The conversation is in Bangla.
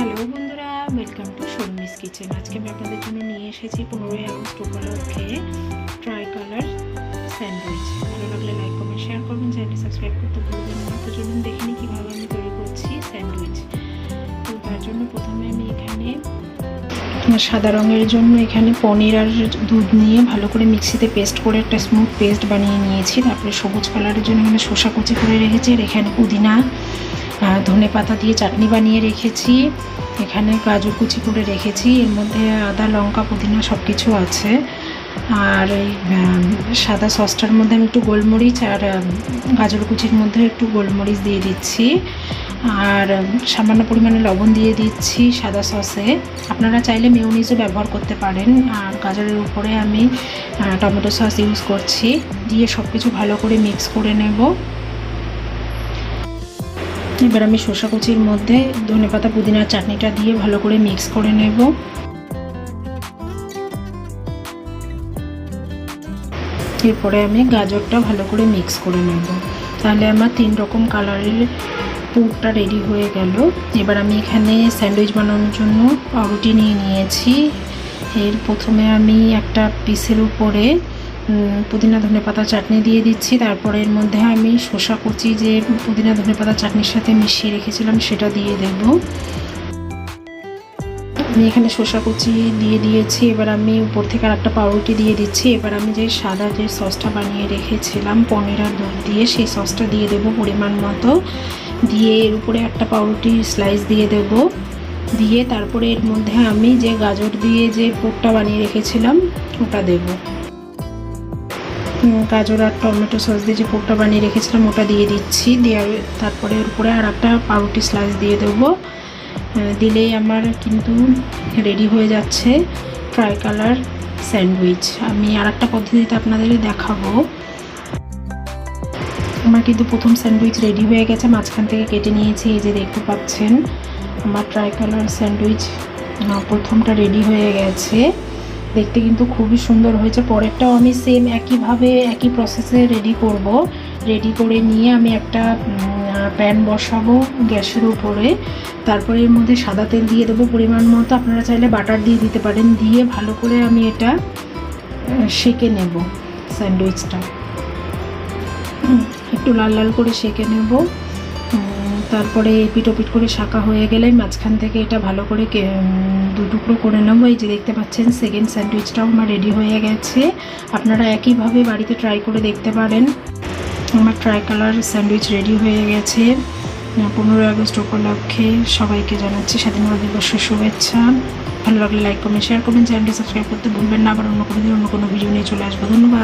হ্যালো বন্ধুরা, ওয়েলকাম টু শর্মিস কিচেন। আজকে আমি আপনাদের জন্য নিয়ে এসেছি 15ই আগস্ট উপলক্ষে ট্রাই কালার স্যান্ডউইচ। ভালো লাগলে লাইক কমেন্ট শেয়ার করবেন, চ্যানেলটি সাবস্ক্রাইব করতে ভুলবেন না। তো চলুন দেখে নিই কীভাবে আমি তৈরি করছি স্যান্ডউইচ। তো তার জন্য প্রথমে আমি এখানে সাদা রঙের জন্য এখানে পনির আর দুধ নিয়ে ভালো করে মিক্সিতে পেস্ট করে একটা স্মুথ পেস্ট বানিয়ে নিয়েছি। তারপরে সবুজ কালারের জন্য এখানে শসা কুচি করে রেখেছি, আর এখানে পুদিনা ধনে পাতা দিয়ে চাটনি বানিয়ে রেখেছি। এখানে গাজর কুচি করে রেখেছি, এর মধ্যে আদা লঙ্কা পুদিনা সব কিছু আছে। আর এই সাদা সসটার মধ্যে আমি একটু গোলমরিচ আর গাজর কুচির মধ্যে একটু গোলমরিচ দিয়ে দিচ্ছি, আর সামান্য পরিমাণে লবণ দিয়ে দিচ্ছি সাদা সসে। আপনারা চাইলে মেয়োনিজও ব্যবহার করতে পারেন। আর গাজরের উপরে আমি টমেটো সস ইউজ করছি। দিয়ে সব কিছু ভালো করে মিক্স করে নেব। এবার আমি শসা কুচির মধ্যে ধনেপাতা পুদিনার চাটনিটা দিয়ে ভালো করে মিক্স করে নেব। এরপরে আমি গাজরটা ভালো করে মিক্স করে নেব। তাহলে আমার 3 রকম কালারের পুরটা রেডি হয়ে গেল। এবার আমি এখানে স্যান্ডউইচ বানানোর জন্য পাউরুটি নিয়ে নিয়েছি। এর প্রথমে আমি একটা পিসের উপরে পুদিনা ধনেপাতা চাটনি দিয়ে দিচ্ছি। তারপরে এর মধ্যে আমি শসা কুচি যে পুদিনা ধনেপাতা চাটনির সাথে মিশিয়ে রেখেছিলাম সেটা দিয়ে দেব। আমি এখানে শসা কুচি দিয়ে দিয়েছি। এবার আমি উপর থেকে আর একটা পাউরুটি দিয়ে দিচ্ছি। এবার আমি যে সাদা যে সসটা বানিয়ে রেখেছিলাম পনির আর দুধ দিয়ে, সেই সসটা দিয়ে দেব পরিমাণ মতো। দিয়ে এর উপরে একটা পাউরুটি স্লাইস দিয়ে দেব। দিয়ে তারপরে এর মধ্যে আমি যে গাজর দিয়ে যে পুরটা বানিয়ে রেখেছিলাম ওটা দেব। গাজর আর টমেটো সস দিয়ে যে পুরটা বানিয়ে রেখেছিলাম ওটা দিয়ে দিচ্ছি। দিয়ে তারপরে এর উপরে আর একটা পাউরুটি স্লাইস দিয়ে দেবো। দিলেই আমার কিন্তু রেডি হয়ে যাচ্ছে ট্রাই কালার স্যান্ডউইচ। আমি আর একটা পদ্ধতিতে আপনাদের দেখাবো। আমার কিন্তু প্রথম স্যান্ডউইচ রেডি হয়ে গেছে, মাঝখান থেকে কেটে নিয়েছি। এই যে দেখতে পাচ্ছেন আমার ট্রাই কালার স্যান্ডউইচ প্রথমটা রেডি হয়ে গেছে। দেখতে কিন্তু খুবই সুন্দর হয়েছে। পরেরটাও আমি সেম একইভাবে একই প্রসেসে রেডি করব। রেডি করে নিয়ে আমি একটা প্যান বসাবো গ্যাসের উপরে। তারপরে এর মধ্যে সাদা তেল দিয়ে দেবো পরিমাণ মতো। আপনারা চাইলে বাটার দিয়ে দিতে পারেন। দিয়ে ভালো করে আমি এটা সেঁকে নেব। স্যান্ডউইচটা একটু লাল লাল করে সেঁকে নেব। তারপরে এপিট ওপিট করে শাঁকা হয়ে গেলে মাঝখান থেকে এটা ভালো করে 2 টুকরো করে নেবো। এই যে দেখতে পাচ্ছেন সেকেন্ড স্যান্ডউইচটাও আমার রেডি হয়ে গেছে। আপনারা একইভাবে বাড়িতে ট্রাই করে দেখতে পারেন। আমার ট্রাই কালার স্যান্ডউইচ রেডি হয়ে গেছে। 15ই আগস্ট উপলক্ষে সবাইকে জানাচ্ছি স্বাধীনতা দিবসের শুভেচ্ছা। ভালো লাগলে লাইক কমেন্ট শেয়ার করবেন, চ্যানেলটি সাবস্ক্রাইব করতে ভুলবেন না। আবার অন্য কোনো দিন অন্য কোনো ভিডিও নিয়ে চলে আসবো। ধন্যবাদ।